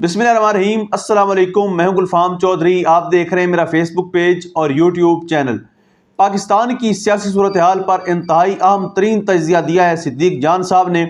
बिस्मिल्लाहिर्रहमानिर्रहीम, अस्सलाम वालेकुम। मैं हूं गुलफाम चौधरी। आप देख रहे हैं मेरा फेसबुक पेज और यूट्यूब चैनल। पाकिस्तान की सियासी सूरत हाल पर इंतहाई अहम तरीन तजिया दिया है सिद्दीक जान साहब ने,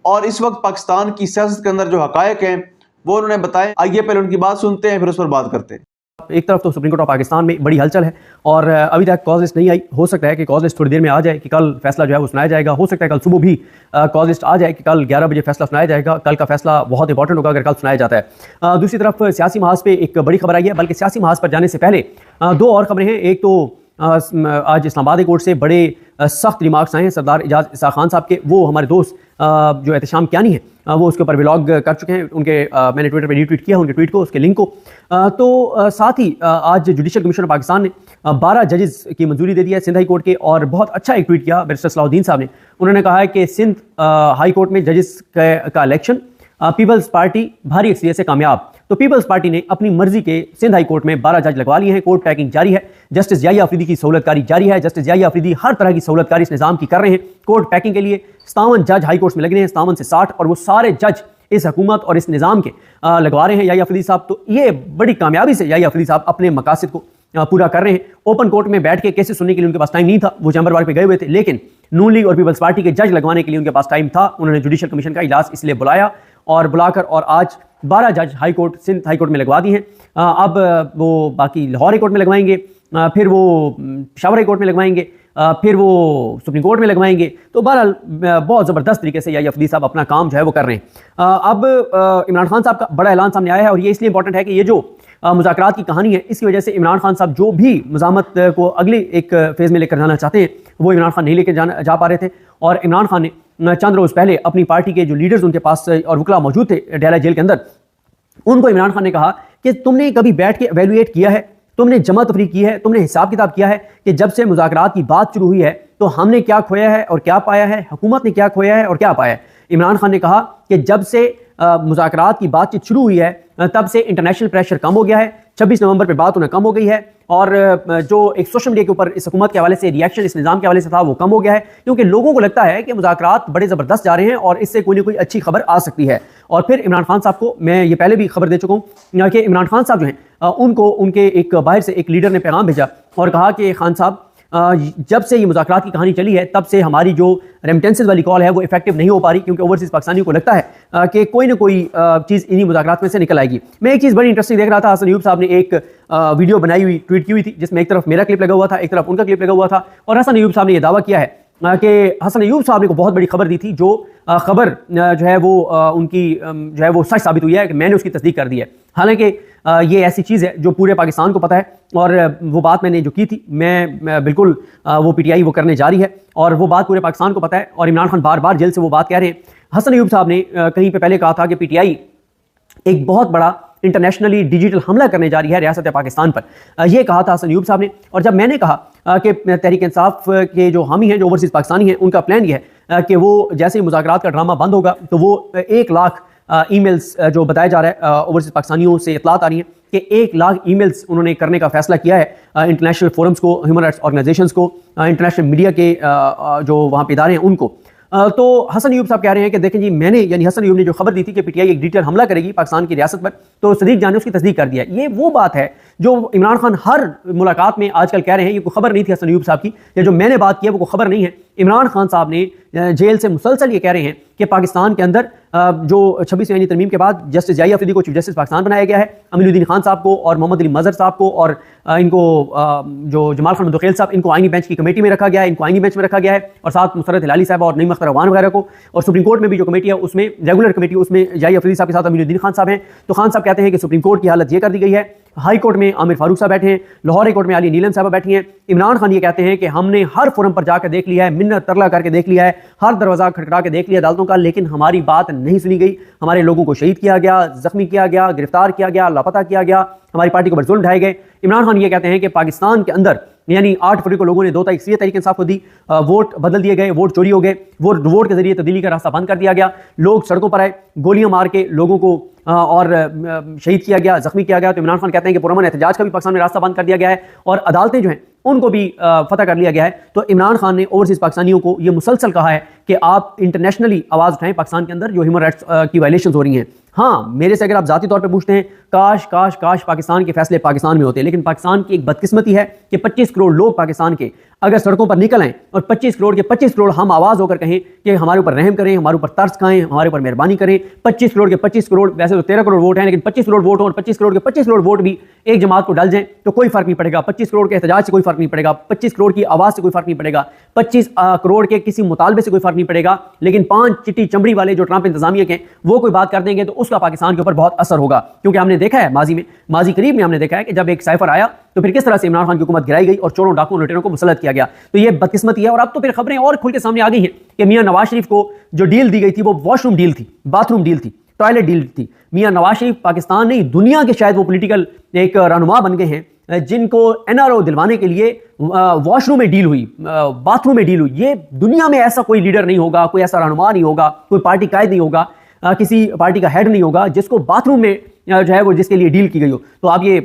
और इस वक्त पाकिस्तान की सियासत के अंदर जो हकायक हैं वो उन्होंने बताए। आइए पहले उनकी बात सुनते हैं, फिर उस पर बात करते हैं। एक तरफ तो सुप्रीम कोर्ट ऑफ पाकिस्तान में बड़ी हलचल है और अभी तक कॉज लिस्ट नहीं आई। हो सकता है कि कॉज लिस्ट थोड़ी देर में आ जाए, कि कल फैसला जो है वो सुनाया जाएगा। हो सकता है कल सुबह भी कॉज लिस्ट आ जाए कि कल 11 बजे फैसला सुनाया जाएगा। कल का फैसला बहुत इंपॉर्टेंट होगा अगर कल सुनाया जाता है। दूसरी तरफ सियासी महाज पे एक बड़ी खबर आई है, बल्कि सियासी महाज पर जाने से पहले दो और खबरें हैं। एक तो आज इस्लामाबाद कोर्ट से बड़े सख्त रिमार्क्स आए हैं सरदार एजाज इसा खान साहब के। वो हमारे दोस्त जो एहतशाम कियानी है वो उसके ऊपर व्लॉग कर चुके हैं। उनके मैंने ट्विटर पर रीट्वीट किया उनके ट्वीट को, उसके लिंक को। तो साथ ही आज जुडिशल कमीशन ऑफ पाकिस्तान ने 12 जजेस की मंजूरी दे दी है सिंध हाई कोर्ट के। और बहुत अच्छा एक ट्वीट किया बैरिस्टर सलाहुद्दीन साहब ने। उन्होंने कहा है कि सिंध हाई कोर्ट में जजेस का इलेक्शन पीपल्स पार्टी भारी अक्सरियत से कामयाब। तो पीपल्स पार्टी ने अपनी मर्जी के सिंध हाई कोर्ट में 12 जज लगवा लिए हैं। कोर्ट पैकिंग जारी है। जस्टिस याहिया अफरीदी की सहूलतकारी जारी है। जस्टिस याहिया अफरीदी हर तरह की सहूलतकारी इस निज़ाम की कर रहे हैं। कोर्ट पैकिंग के लिए 57 जज हाई कोर्ट में लग रहे हैं, 57 से 60, और वो सारे जज इस हुकूमत और इस निज़ाम के लगवा रहे हैं याहिया अफरीदी साहब। तो ये बड़ी कामयाबी से याहिया अफरीदी साहब अपने मकासद को पूरा कर रहे हैं। ओपन कोर्ट में बैठ के केसेस सुनने के लिए उनके पास टाइम नहीं था, वो चैम्बर बार पे गए हुए थे, लेकिन नून लीग और पीपल्स पार्टी के जज लगवाने के लिए उनके पास टाइम था। उन्होंने जुडिशल कमीशन का इजलास इसलिए बुलाया और बुलाकर और आज 12 जज high court Sindh high court में लगवा दिए हैं। अब वो बाकी लाहौर हाई कोर्ट में लगवाएंगे, फिर वो पेशावर हाई कोर्ट में लगवाएंगे, फिर वो सुप्रीम कोर्ट में लगवाएंगे। तो बहरहाल बहुत ज़बरदस्त तरीके से याहिया अफरीदी साहब अपना काम जो है वो कर रहे हैं। अब इमरान खान साहब का बड़ा ऐलान सामने आया है, और ये इसलिए इंपॉर्टेंट है कि ये जो मुज़ाकरात की कहानी है, इसकी वजह से इमरान खान साहब जो भी मज़ामत को अगले एक फेज़ में लेकर जाना चाहते हैं वो इमरान खान नहीं लेकर जा पा रहे थे। और इमरान खान ने चंद रोज़ पहले अपनी पार्टी के जो लीडर्स उनके पास और वकला मौजूद थे डेला जेल के अंदर, उनको इमरान खान ने कहा कि तुमने कभी बैठ के एवेल्युएट किया है, तुमने जमा तफरी की है, तुमने हिसाब किताब किया है कि जब से मुज़ाकरात की बात शुरू हुई है तो हमने क्या खोया है और क्या पाया है, हुकूमत ने क्या खोया है और क्या पाया है। इमरान खान ने कहा कि जब से मुज़ाकरात की बातचीत शुरू हुई है तब से इंटरनेशनल प्रेशर कम हो गया है। 26 नवंबर पर बात उन्हें कम हो गई है, और जो एक सोशल मीडिया के ऊपर इस हुकूमत के हवाले से रिएक्शन इस निज़ाम के हवाले से था वो कम हो गया है, क्योंकि लोगों को लगता है कि मुज़ाकरात बड़े ज़बरदस्त जा रहे हैं और इससे कोई ना कोई अच्छी खबर आ सकती है। और फिर इमरान खान साहब को मैं ये पहले भी खबर दे चुका हूँ कि इमरान खान साहब जो हैं उनको उनके एक बाहर से एक लीडर ने पैगाम भेजा और कहा कि खान साहब, जब से ये मुज़ाकरात की कहानी चली है तब से हमारी जो रेमिटेंसेस वाली कॉल है वो इफेक्टिव नहीं हो पा रही, क्योंकि ओवरसीज़ पाकिस्तानियों को लगता है कि कोई ना कोई चीज़ इन्हीं मुज़ाकरात में से निकल आएगी। मैं एक चीज़ बड़ी इंटरेस्टिंग देख रहा था, हसन अयूब साहब ने एक वीडियो बनाई हुई ट्वीट की हुई थी, जिसमें एक तरफ मेरा क्लिप लगा हुआ था, एक तरफ उनका क्लिप लगा हुआ था। और हसन अयूब साहब ने यह दावा किया है कि हसन अयूब साहब ने को बहुत बड़ी खबर दी थी, जो खबर जो है वो उनकी जो है वो सच साबित हुई है कि मैंने उसकी तस्दीक कर दी है। हालांकि ये ऐसी चीज़ है जो पूरे पाकिस्तान को पता है, और वो बात मैंने जो की थी मैं बिल्कुल वो पीटीआई वो करने जा रही है, और वो बात पूरे पाकिस्तान को पता है। और इमरान खान बार बार जेल से वो बात कह रहे हैं। हसन अयूब साहब ने कहीं पे पहले कहा था कि पीटीआई एक बहुत बड़ा इंटरनेशनली डिजिटल हमला करने जा रही है रियासत पाकिस्तान पर, यह कहा था हसन अयूब साहब ने। और जब मैंने कहा कि तहरीक इंसाफ के जो हामी हैं, जो ओवरसीज़ पाकिस्तानी हैं, उनका प्लान यह है कि वो जैसे ही मुज़ाकरात का ड्रामा बंद होगा तो वो 1 लाख ईमेल्स जो बताया जा रहा है, ओवरसीज़ पाकिस्तानियों से इतलात आ रही है कि 1 लाख ईमेल्स उन्होंने करने का फैसला किया है इंटरनेशनल फोरम्स को, ह्यूमन राइट्स ऑर्गेनाइजेशंस को, इंटरनेशनल मीडिया के जो वहाँ पे इदारे हैं उनको। तो हसन अयूब साहब कह रहे हैं कि देखें जी, मैंने यानी हसन अयूब ने जो खबर दी थी कि पीटीआई एक डिजिटल हमला करेगी पाकिस्तान की रियासत पर, तो सदीक जान ने उसकी तस्दीक कर दिया। ये वो बात है जो इमरान खान हर मुलाकात में आजकल कह रहे हैं, ये कोई खबर नहीं थी हसन अयूब साहब की, या जो मैंने बात की है वो कोई खबर नहीं है। इमरान खान साहब ने जेल से मुसलसल ये कह रहे हैं कि पाकिस्तान के अंदर जो 26वीं आईनी तरमीम के बाद जस्टिस याहिया अफरीदी को चीफ जस्टिस पाकिस्तान बनाया गया है, अमीनुद्दीन खान साहब को और मोहम्मद अली मजहर साहब को और इनको जो जमाल खान मुदखिल साहब, इनको आईनी बेंच की कमेटी में रखा गया है, इनको आईनी बेंच में रखा गया है, और साथ मुसरत हिलाली साहब और नईम अख्तर अवान वगैरह को। और सुप्रीम कोर्ट में भी जो कमेटी है उसमें रेगुलर कमेटी, उसमें याहिया अफरीदी साहब के साथ अमीनुद्दीन खान साहब हैं। तो खान साहब कहते हैं कि सुप्रीम कोर्ट की हालत ये कर दी गई है, हाई कोर्ट में आमिर फारूक साहब बैठे हैं, लाहौर हाई कोर्ट में अली नीलम साहब बैठी हैं। इमरान खान ये कहते हैं कि हमने हर फोरम पर जाकर देख लिया है, मिन्नत तरला करके देख लिया है, हर दरवाजा खटखटा के देख लिया अदालतों का, लेकिन हमारी बात नहीं सुनी गई। हमारे लोगों को शहीद किया गया, जख्मी किया गया, गिरफ्तार किया गया, लापता किया गया, हमारी पार्टी के ऊपर जुल्म ढाए गए। इमरान खान ये कहते हैं कि पाकिस्तान के अंदर यानी 8 फरवरी को लोगों ने 2 तारीख से तहरीक इंसाफ को दी, वोट बदल दिए गए, वोट चोरी हो गए, वोट के जरिए तब्दीली का रास्ता बंद कर दिया गया, लोग सड़कों पर आए, गोलियां मार के लोगों को और शहीद किया गया, जख्मी किया गया। तो इमरान खान कहते हैं कि पुरअमन एहतजाज का भी पाकिस्तान में रास्ता बंद कर दिया गया है और अदालतें जो हैं उनको भी फतह कर लिया गया है। तो इमरान खान ने ओवरसीज़ पाकिस्तानियों को ये मुसलसल कहा है कि आप इंटरनेशनली आवाज़ उठाएं पाकिस्तान के अंदर जो ह्यूमन राइट्स की वायलेशन हो रही हैं। हाँ, मेरे से अगर आप जाती तौर पे पूछते हैं, काश काश काश पाकिस्तान के फैसले पाकिस्तान में होते, लेकिन पाकिस्तान की एक बदकिस्मती है कि 25 करोड़ लोग पाकिस्तान के अगर सड़कों पर निकल आएं और 25 करोड़ के 25 करोड़ हम आवाज़ होकर कहें कि हमारे ऊपर रहम करें, हमारे ऊपर तरस खाएं, हमारे ऊपर मेहरबानी करें। 25 करोड़ के 25 करोड़, वैसे तो 13 करोड़ वोट हैं, लेकिन 25 करोड़ वोट हो और 25 करोड़ के 25 करोड़ वोट भी एक जमात को डल जाएं तो कोई फर्क नहीं पड़ेगा। 25 करोड़ के एहतजाज से कोई फर्क नहीं पड़ेगा, 25 करोड़ की आवाज़ से कोई फर्क नहीं पड़ेगा, 25 करोड़ के किसी मुतालबे से कोई फर्क नहीं पड़ेगा। लेकिन 5 चिट्टी चमड़ी वाले जो ट्रंप इंतजामिया के वो कोई बात कर देंगे तो उसका पाकिस्तान के ऊपर बहुत असर होगा, क्योंकि हमने देखा है माजी करीब में हमने देखा है कि जब एक साइफर आया तो फिर किस तरह से इमरान खान की हुकूमत गिराई गई और चोरों डाकुओं लुटेरों को मुसल्लत किया गया। तो ये बदकिस्मती है। और अब तो फिर खबरें और खुल के सामने आ गई हैं कि मियां नवाज शरीफ को जो डील दी गई थी वो वॉशरूम डील थी, बाथरूम डील थी, टॉयलेट डील थी। मियां नवाज शरीफ पाकिस्तान नहीं दुनिया के शायद वो पॉलिटिकल एक रहनुमा बन गए हैं जिनको एनआरओ दिलवाने के लिए वॉशरूम में डील हुई, बाथरूम में डील हुई। ये दुनिया में ऐसा कोई लीडर नहीं होगा, कोई ऐसा रहनुमा नहीं होगा, कोई पार्टी कायद नहीं होगा, किसी पार्टी का हेड नहीं होगा जिसको बाथरूम में जो है वो जिसके लिए डील की गई हो। तो आप ये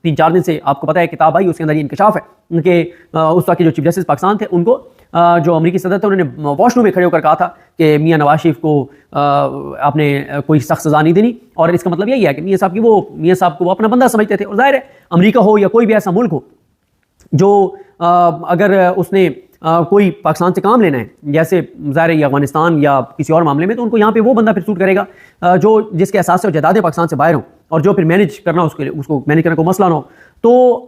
3-4 दिन से आपको पता है किताब आई, उसके अंदर ये इंकशाफ है उनके उस वक्त के जो चीफ जस्टिस पाकिस्तान थे उनको जो अमरीकी सदर थे उन्होंने वॉशरूम में खड़े होकर कहा था कि मियां नवाज शरीफ को आपने कोई सख्त सजा नहीं देनी। और इसका मतलब यही है कि मियां साहब को वो अपना बंदा समझते थे। और जाहिर है अमेरिका हो या कोई भी ऐसा मुल्क हो जो अगर उसने कोई पाकिस्तान से काम लेना है, जैसे ज़ाहिर है अफगानिस्तान या किसी और मामले में, तो उनको यहाँ पे वो बंदा फिर सूट करेगा जो जिसके एहसास से और जायदादें पाकिस्तान से बाहर हों और जो फिर मैनेज करना उसको मैनेज करने को मसला ना हो। तो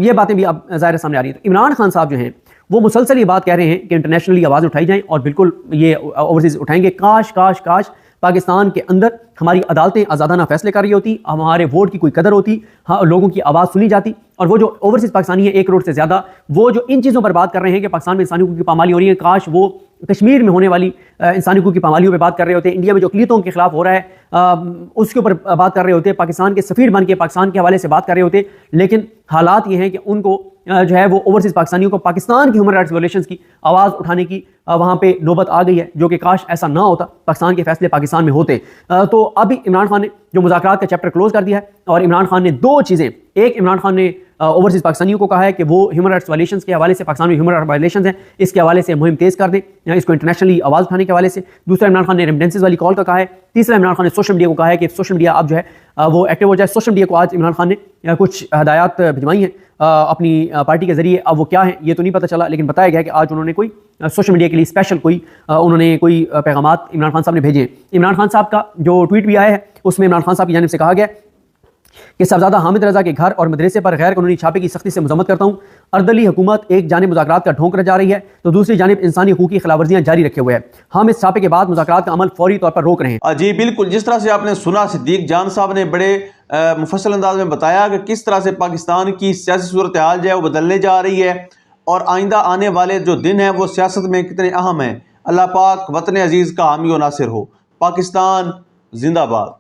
ये बातें भी अब ज़ाहिर सामने आ रही है। तो इमरान खान साहब जो हैं वो मुसलसल ये बात कह रहे हैं कि इंटरनेशनली आवाज़ उठाई जाए और बिल्कुल ये ओवरसीज उठाएंगे। काश काश काश पाकिस्तान के अंदर हमारी अदालतें आज़ादाना फैसले कर रही होती, हमारे वोट की कोई कदर होती, हाँ लोगों की आवाज़ सुनी जाती। और वो जो ओवरसीज पाकिस्तानी है 1 करोड़ से ज़्यादा, वो जो इन चीज़ों पर बात कर रहे हैं कि पाकिस्तान में इंसानी हकूक़ की पामाली हो रही है, काश वो कश्मीर में होने वाली इंसानी हकूक़ की पामालियों पर बात कर रहे होते, इंडिया में जो अक़लियतों के खिलाफ हो रहा है उसके ऊपर बात कर रहे होते, पाकिस्तान के सफ़ीर बन के पाकिस्तान के हवाले से बात कर रहे होते। लेकिन हालात ये हैं कि उनको जो है वो ओवरसीज पाकिस्तानियों को पाकिस्तान की ह्यूमन राइट्स वायलेशंस की आवाज़ उठाने की वहाँ पे नौबत आ गई है, जो कि काश ऐसा ना होता, पाकिस्तान के फैसले पाकिस्तान में होते। तो अभी इमरान खान ने जो मुज़ाकरात का चैप्टर क्लोज कर दिया है और इमरान खान ने 2 चीज़ें, एक इमरान खान ने ओवरसीज पाकिस्तानियों को कहा है कि वो ह्यूमन राइट्स वायलेशंस के हवाले से, पाकिस्तान में ह्यूमन राइट्स वायलेशंस हैं इसके हवाले से मुहिम तेज़ कर दें, इसको इंटरनेशनली आवाज़ उठाने के हवाले से। दूसरा इमरान खान ने रेमिटेंसेस वाली कॉल का कहा है। तीसरा इमरान खान ने सोशल मीडिया को कहा है कि सोशल मीडिया अब जो है वो एक्टिव हो जाए। सोशल मीडिया को आज इमरान खान ने कुछ हदायत भिजवाई हैं अपनी पार्टी के जरिए। अब वो क्या है ये तो नहीं पता चला, लेकिन बताया गया कि आज उन्होंने कोई सोशल मीडिया के लिए स्पेशल उन्होंने कोई पैगामात इमरान खान साहब ने भेजे हैं। इमरान खान साहब का जो ट्वीट भी आया है उसमें इमरान खान साहब की जानिब से कहा गया कि साहबजादा हामिद रजा के घर और मदरसे पर गैर कानूनी छापे की सख्ती से मजम्मत करता हूँ। अर्दली हुकूमत एक जानिब मुज़ाकरात का ढोंक जा रही है तो दूसरी जानिब इंसानी हकूक़ की खिलाफवर्जियाँ जारी रखे हुए हैं। हम इस छापे के बाद मुज़ाकरात का अमल फौरी तौर पर रोक रहे हैं। जी बिल्कुल, जिस तरह से आपने सुना सिद्दीक जान साहब ने बड़े मुफस्सल अंदाज में बताया कि किस तरह से पाकिस्तान की सियासी सूरत हाल जो है वो बदलने जा रही है और आइंदा आने वाले जो दिन हैं वो सियासत में कितने अहम हैं। अल्लाह पाक वतन अजीज़ का हामी व नासिर हो। पाकिस्तान जिंदाबाद।